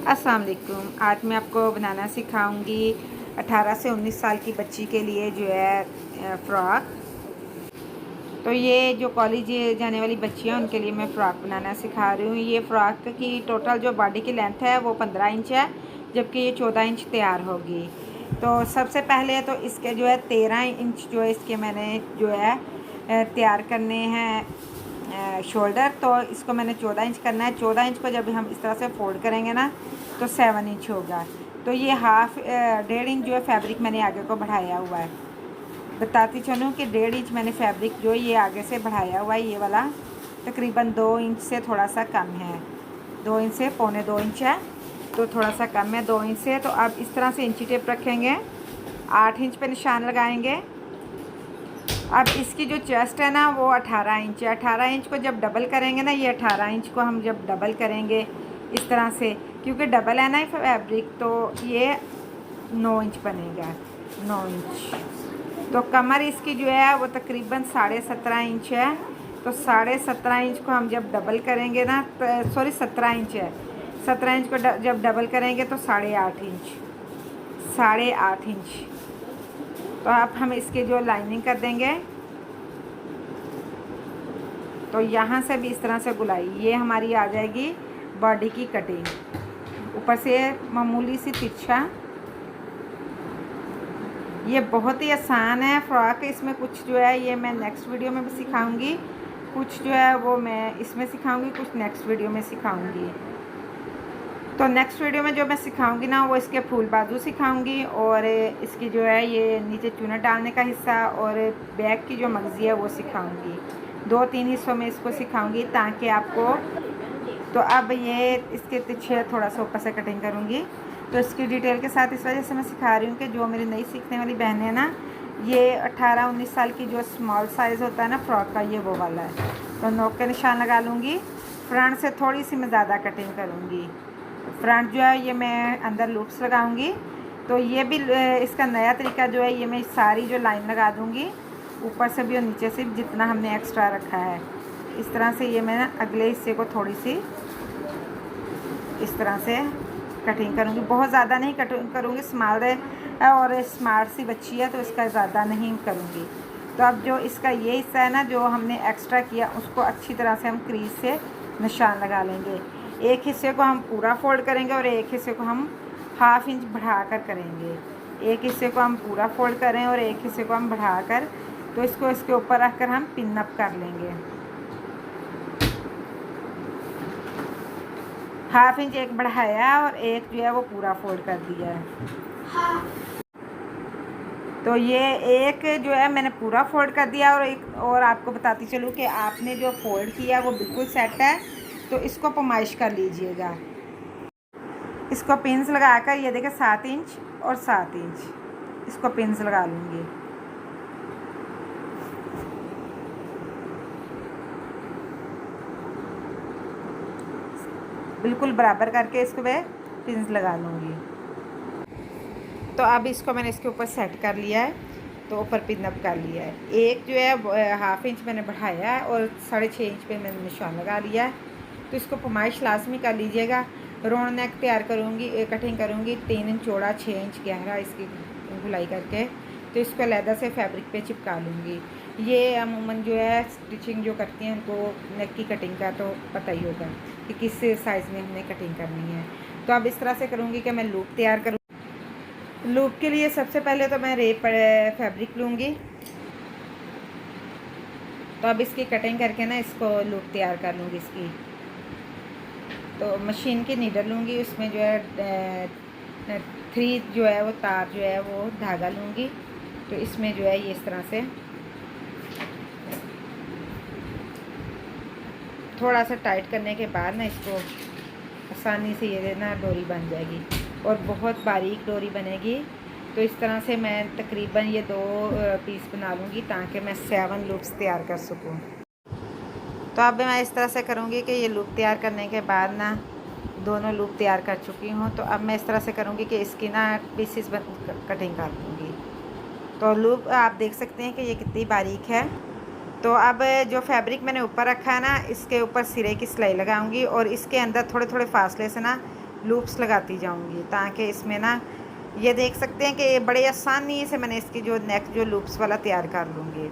अस्सलाम वालेकुम। आज मैं आपको बनाना सिखाऊंगी 18 से 19 साल की बच्ची के लिए जो है फ़्रॉक। तो ये जो कॉलेज जाने वाली बच्चियां उनके लिए मैं फ़्रॉक बनाना सिखा रही हूँ। ये फ़्रॉक की टोटल जो बॉडी की लेंथ है वो 15 इंच है, जबकि ये 14 इंच तैयार होगी। तो सबसे पहले तो इसके जो है 13 इंच जो है इसके मैंने जो है तैयार करने हैं शोल्डर। तो इसको मैंने 14 इंच करना है। 14 इंच को जब हम इस तरह से फोल्ड करेंगे ना तो 7 इंच होगा। तो ये हाफ 1.5 इंच जो है फैब्रिक मैंने आगे को बढ़ाया हुआ है। बताती चलूँ कि 1.5 इंच मैंने फैब्रिक जो ये आगे से बढ़ाया हुआ है, ये वाला तकरीबन 2 इंच से थोड़ा सा कम है। 2 इंच से 2.25 इंच है, तो थोड़ा सा कम है 2 इंच से। तो अब इस तरह से इंची टेप रखेंगे, 8 इंच पे निशान लगाएंगे। अब इसकी जो चेस्ट है ना वो 18 इंच है। 18 इंच को जब डबल करेंगे ना, ये 18 इंच को हम जब डबल करेंगे इस तरह से, क्योंकि डबल है ना फैब्रिक, तो ये 9 इंच बनेगा। 9 इंच तो कमर इसकी जो है वो तकरीबन 17.5 इंच है। तो 17.5 इंच को हम जब डबल करेंगे ना, सॉरी 17 इंच है। 17 इंच को जब डबल करेंगे तो 8.5 इंच, 8.5 इंच। तो अब हम इसके जो लाइनिंग कर देंगे, तो यहाँ से भी इस तरह से गुलाई, ये हमारी आ जाएगी बॉडी की कटिंग। ऊपर से मामूली सी तिरछा। ये बहुत ही आसान है फ़्रॉक। इसमें कुछ जो है ये मैं नेक्स्ट वीडियो में भी सिखाऊंगी, कुछ जो है वो मैं इसमें सिखाऊंगी, कुछ नेक्स्ट वीडियो में सिखाऊंगी। तो नेक्स्ट वीडियो में जो मैं सिखाऊंगी ना वो इसके फुल बाजू सिखाऊंगी, और इसकी जो है ये नीचे चुनट डालने का हिस्सा और बैक की जो मगज़ी है वो सिखाऊंगी। 2-3 हिस्सों में इसको सिखाऊंगी ताकि आपको। तो अब ये इसके पीछे थोड़ा सा ऊपर से कटिंग करूँगी, तो इसकी डिटेल के साथ इस वजह से मैं सिखा रही हूँ कि जो मेरी नई सीखने वाली बहनें हैं ना, ये 18-19 साल की जो स्मॉल साइज़ होता है ना फ़्रॉक का, ये वो वाला है। तो नोक के निशान लगा लूँगी। फ्रंट से थोड़ी सी मैं ज़्यादा कटिंग करूँगी। फ्रंट जो है ये मैं अंदर लूप्स लगाऊंगी। तो ये भी इसका नया तरीका जो है, ये मैं सारी जो लाइन लगा दूंगी ऊपर से भी और नीचे से भी, जितना हमने एक्स्ट्रा रखा है। इस तरह से ये मैं अगले हिस्से को थोड़ी सी इस तरह से कटिंग करूँगी। बहुत ज़्यादा नहीं कटिंग करूँगी, स्मॉल है और स्मार्ट सी बच्ची है तो इसका ज़्यादा नहीं करूँगी। तो अब जो इसका ये हिस्सा है ना जो हमने एक्स्ट्रा किया, उसको अच्छी तरह से हम क्रीज से निशान लगा लेंगे। एक हिस्से को हम पूरा फोल्ड करेंगे और एक हिस्से को हम ½ इंच बढ़ाकर करेंगे। एक हिस्से को हम पूरा फोल्ड करें और एक हिस्से को हम बढ़ाकर, तो इसको इसके ऊपर रखकर हम पिन अप कर लेंगे। ½ इंच एक बढ़ाया और एक जो है वो पूरा फोल्ड कर दिया है। तो ये एक जो है मैंने पूरा फोल्ड कर दिया, और एक और आपको बताती चलूँ कि आपने जो फोल्ड किया वो बिल्कुल सेट है, तो इसको पमाइश कर लीजिएगा। इसको पिन्स लगाकर, ये देखें 7 इंच और 7 इंच इसको पिन्स लगा लूँगी। बिल्कुल बराबर करके इसको मैं पिन्स लगा लूँगी। तो अब इसको मैंने इसके ऊपर सेट कर लिया है, तो ऊपर पिन अप कर लिया है। एक जो है ½ इंच मैंने बढ़ाया है और 6.5 इंच पे मैंने निशान लगा लिया है। तो इसको पमाइश लाजमी कर लीजिएगा। राउंड नेक तैयार करूँगी, कटिंग करूँगी 3 इंच चौड़ा 6 इंच गहरा इसकी गुलाई करके। तो इसको लैदा से फैब्रिक पे चिपका लूँगी। ये अमूमन जो है स्टिचिंग जो करती हैं उनको नेक की कटिंग का तो पता ही होगा कि किस साइज़ में हमने कटिंग करनी है। तो अब इस तरह से करूँगी कि मैं लूप तैयार करूँ। लूप के लिए सबसे पहले तो मैं रेप फैब्रिक लूँगी। तो अब इसकी कटिंग करके ना इसको लूप तैयार कर लूँगी इसकी। तो मशीन की नीडल लूँगी, उसमें जो है 3 जो है वो तार जो है वो धागा लूँगी। तो इसमें जो है ये इस तरह से थोड़ा सा टाइट करने के बाद ना इसको आसानी से ये ना डोरी बन जाएगी, और बहुत बारीक डोरी बनेगी। तो इस तरह से मैं तकरीबन ये 2 पीस बना लूँगी ताकि मैं 7 लूप्स तैयार कर सकूँ। तो अब मैं इस तरह से करूँगी कि ये लूप तैयार करने के बाद ना दोनों लूप तैयार कर चुकी हूँ। तो अब मैं इस तरह से करूँगी कि इसकी ना पीसेस कटिंग कर दूँगी। तो लूप आप देख सकते हैं कि ये कितनी बारीक है। तो अब जो फैब्रिक मैंने ऊपर रखा है ना, इसके ऊपर सिरे की सिलाई लगाऊंगी और इसके अंदर थोड़े थोड़े फासले से ना लूप्स लगाती जाऊंगी, ताकि इसमें ना ये देख सकते हैं कि बड़े आसानी से मैंने इसकी जो नेक जो लूप्स वाला तैयार कर लूँगी।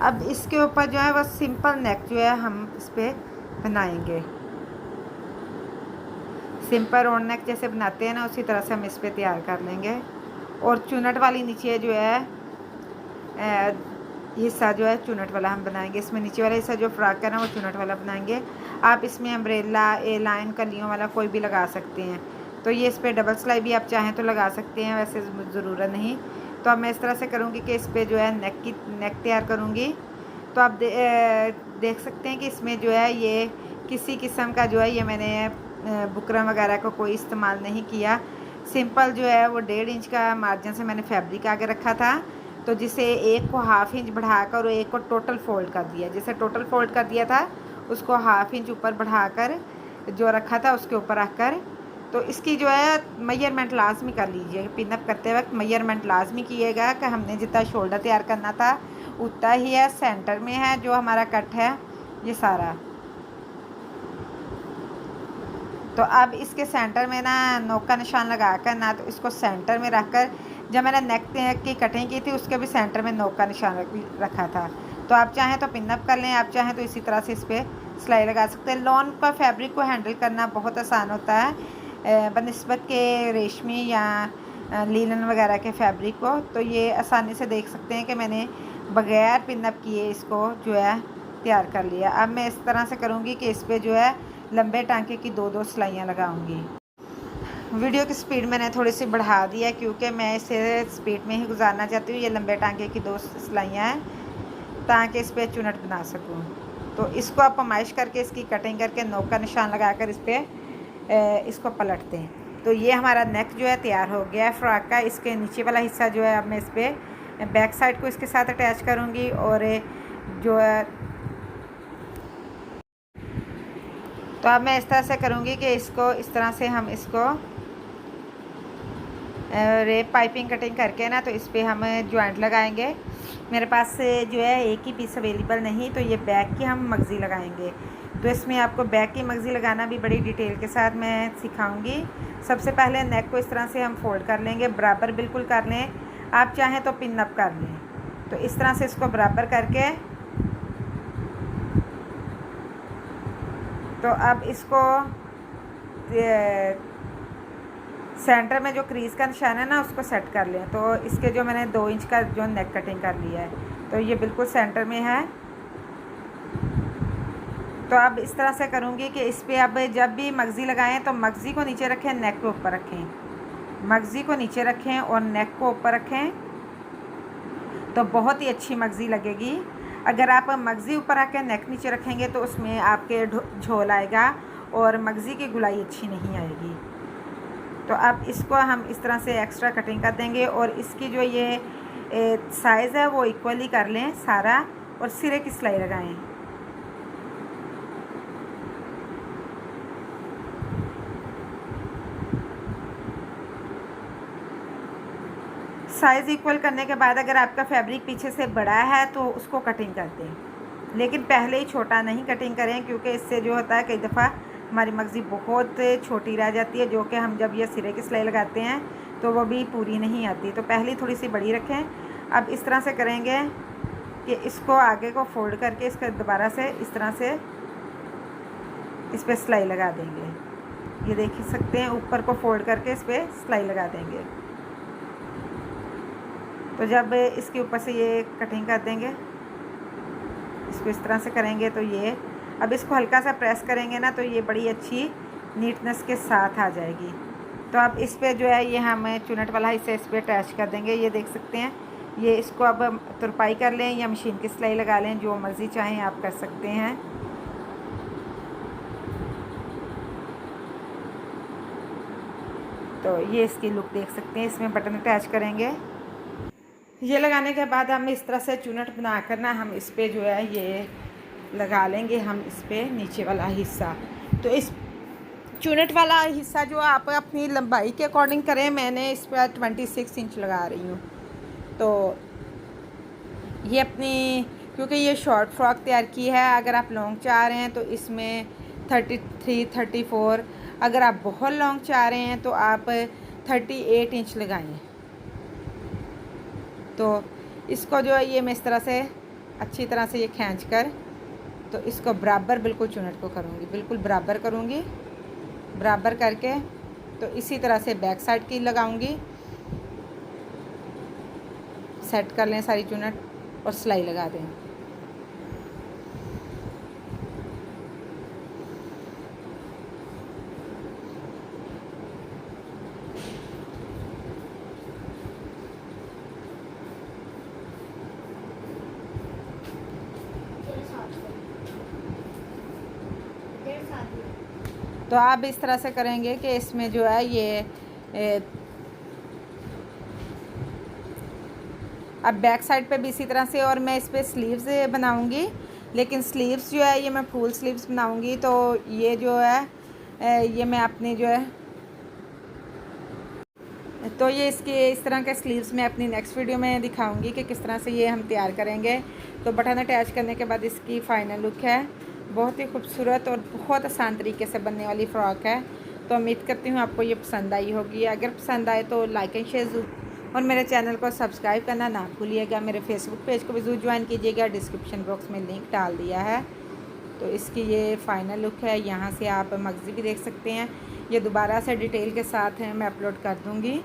अब इसके ऊपर जो है वो सिंपल नेक जो है हम इस पर बनाएंगे। सिंपल राउंड नेक जैसे बनाते हैं ना, उसी तरह से हम इस पर तैयार कर लेंगे। और चुनट वाली नीचे जो है हिस्सा जो है चुनट वाला हम बनाएंगे। इसमें नीचे वाला हिस्सा जो फ्रॉक है ना वो चुनट वाला बनाएंगे। आप इसमें अम्ब्रेला, ए लाइन, कलियों वाला कोई भी लगा सकते हैं। तो ये इस पर डबल सिलाई भी आप चाहें तो लगा सकते हैं, वैसे ज़रूरत नहीं। तो अब मैं इस तरह से करूँगी कि इस पर जो है नेक तैयार करूँगी। तो आप देख सकते हैं कि इसमें जो है ये किसी किस्म का जो है ये मैंने बुकरम वगैरह को कोई इस्तेमाल नहीं किया। सिंपल जो है वो 1.5 इंच का मार्जिन से मैंने फैब्रिक आगे रखा था। तो जिसे एक को हाफ़ इंच बढ़ाकर और एक को टोटल फोल्ड कर दिया। जैसे टोटल फोल्ड कर दिया था उसको हाफ़ इंच ऊपर बढ़ाकर जो रखा था उसके ऊपर रखकर, तो इसकी जो है मेजरमेंट लाजमी कर लीजिए। पिनअप करते वक्त मेजरमेंट लाजमी कीजिएगा कि हमने जितना शोल्डर तैयार करना था उतना ही है। सेंटर में है जो हमारा कट है ये सारा। तो अब इसके सेंटर में ना नोक का निशान लगा कर ना, तो इसको सेंटर में रखकर जब मैंने नेक की कटिंग की थी उसके भी सेंटर में नोक का निशान रखा था। तो आप चाहें तो पिनअप कर लें, आप चाहें तो इसी तरह से इस पर सिलाई लगा सकते हैं। लॉन का फैब्रिक को हैंडल करना बहुत आसान होता है बनिस्बत के रेशमी या लीलन वगैरह के फैब्रिक को। तो ये आसानी से देख सकते हैं कि मैंने बग़ैर पिनअप किए इसको जो है तैयार कर लिया। अब मैं इस तरह से करूँगी कि इस पर जो है लंबे टांके की 2-2 सिलाइयाँ लगाऊंगी। वीडियो की स्पीड मैंने थोड़ी सी बढ़ा दी है क्योंकि मैं इसे स्पीड में ही गुजारना चाहती हूँ। ये लंबे टांके की 2 सिलाइयाँ हैं ताकि इस पर चुनट बना सकूँ। तो इसको आप पमाइश करके इसकी कटिंग करके नोक का निशान लगाकर इस पर इसको पलटते हैं। तो ये हमारा नेक जो है तैयार हो गया है फ्रॉक का। इसके नीचे वाला हिस्सा जो है अब मैं इस पर बैक साइड को इसके साथ अटैच करूँगी। और जो है तो अब मैं इस तरह से करूँगी कि इसको इस तरह से हम इसको रेप पाइपिंग कटिंग करके ना, तो इस पर हम जॉइंट लगाएंगे। मेरे पास जो है एक ही पीस अवेलेबल नहीं, तो ये बैक की हम मगज़ी लगाएंगे। तो इसमें आपको बैक की मगज़ी लगाना भी बड़ी डिटेल के साथ मैं सिखाऊंगी। सबसे पहले नेक को इस तरह से हम फोल्ड कर लेंगे, बराबर बिल्कुल कर लें। आप चाहें तो पिन अप कर लें। तो इस तरह से इसको बराबर करके तो अब इसको सेंटर में जो क्रीज़ का निशान है ना उसको सेट कर लें। तो इसके जो मैंने 2 इंच का जो नेक कटिंग कर लिया है तो ये बिल्कुल सेंटर में है। तो अब इस तरह से करूँगी कि इस पर अब जब भी मगज़ी लगाएं तो मगज़ी को नीचे रखें, नेक को ऊपर रखें। मगज़ी को नीचे रखें और नेक को ऊपर रखें तो बहुत ही अच्छी मगज़ी लगेगी। अगर आप मगज़ी ऊपर रखें नेक नीचे रखेंगे तो उसमें आपके झोल आएगा और मगज़ी की गुलाई अच्छी नहीं आएगी। तो अब इसको हम इस तरह से एक्स्ट्रा कटिंग कर देंगे और इसकी जो ये साइज़ है वो इक्वली कर लें सारा और सिरे की सिलाई लगाएं। साइज़ इक्वल करने के बाद अगर आपका फैब्रिक पीछे से बड़ा है तो उसको कटिंग कर दें, लेकिन पहले ही छोटा नहीं कटिंग करें क्योंकि इससे जो होता है कई दफ़ा हमारी मगज़ी बहुत छोटी रह जाती है, जो कि हम जब ये सिरे की सिलाई लगाते हैं तो वो भी पूरी नहीं आती। तो पहले थोड़ी सी बड़ी रखें। अब इस तरह से करेंगे कि इसको आगे को फोल्ड करके इसका दोबारा से इस तरह से इस पर सिलाई लगा देंगे। ये देख सकते हैं ऊपर को फोल्ड करके इस पर सिलाई लगा देंगे। तो जब इसके ऊपर से ये कटिंग कर देंगे, इसको इस तरह से करेंगे तो ये अब इसको हल्का सा प्रेस करेंगे ना तो ये बड़ी अच्छी नीटनेस के साथ आ जाएगी। तो अब इस पे जो है ये हम चुनट वाला हिस्सा इस पर अटैच कर देंगे। ये देख सकते हैं ये इसको अब तुरपाई कर लें या मशीन की सिलाई लगा लें, जो मर्ज़ी चाहें आप कर सकते हैं। तो ये इसकी लुक देख सकते हैं। इसमें बटन अटैच करेंगे ये लगाने के बाद हम इस तरह से चुनट बना कर ना हम इस पर जो है ये लगा लेंगे हम इस पर नीचे वाला हिस्सा। तो इस चुनट वाला हिस्सा जो आप अपनी लंबाई के अकॉर्डिंग करें, मैंने इस पर 26 इंच लगा रही हूँ। तो ये अपनी, क्योंकि ये शॉर्ट फ्रॉक तैयार की है, अगर आप लॉन्ग चाह रहे हैं तो इसमें 33, 34, अगर आप बहुत लॉन्ग चाह रहे हैं तो आप 38 इंच लगाएं। तो इसको जो है ये मैं इस तरह से अच्छी तरह से ये खींच कर, तो इसको बराबर बिल्कुल चुनट को करूँगी, बिल्कुल बराबर करूँगी। बराबर करके तो इसी तरह से बैक साइड की लगाऊंगी। सेट कर लें सारी चुनट और सिलाई लगा दें। तो आप इस तरह से करेंगे कि इसमें जो है ये अब बैक साइड पे भी इसी तरह से, और मैं इस पर स्लीव्स बनाऊंगी, लेकिन स्लीव्स जो है ये मैं फुल स्लीव्स बनाऊंगी। तो ये जो है ये मैं अपनी जो है, तो ये इसके इस तरह के स्लीव्स मैं अपनी नेक्स्ट वीडियो में दिखाऊंगी कि किस तरह से ये हम तैयार करेंगे। तो बटन अटैच करने के बाद इसकी फ़ाइनल लुक है। बहुत ही खूबसूरत और बहुत आसान तरीके से बनने वाली फ़्रॉक है। तो उम्मीद करती हूँ आपको ये पसंद आई होगी। अगर पसंद आए तो लाइक एंड शेयर और मेरे चैनल को सब्सक्राइब करना ना भूलिएगा। मेरे फेसबुक पेज को भी ज़रूर ज्वाइन कीजिएगा, डिस्क्रिप्शन बॉक्स में लिंक डाल दिया है। तो इसकी ये फ़ाइनल लुक है। यहाँ से आप मगज़ी भी देख सकते हैं। ये दोबारा से डिटेल के साथ है मैं अपलोड कर दूँगी।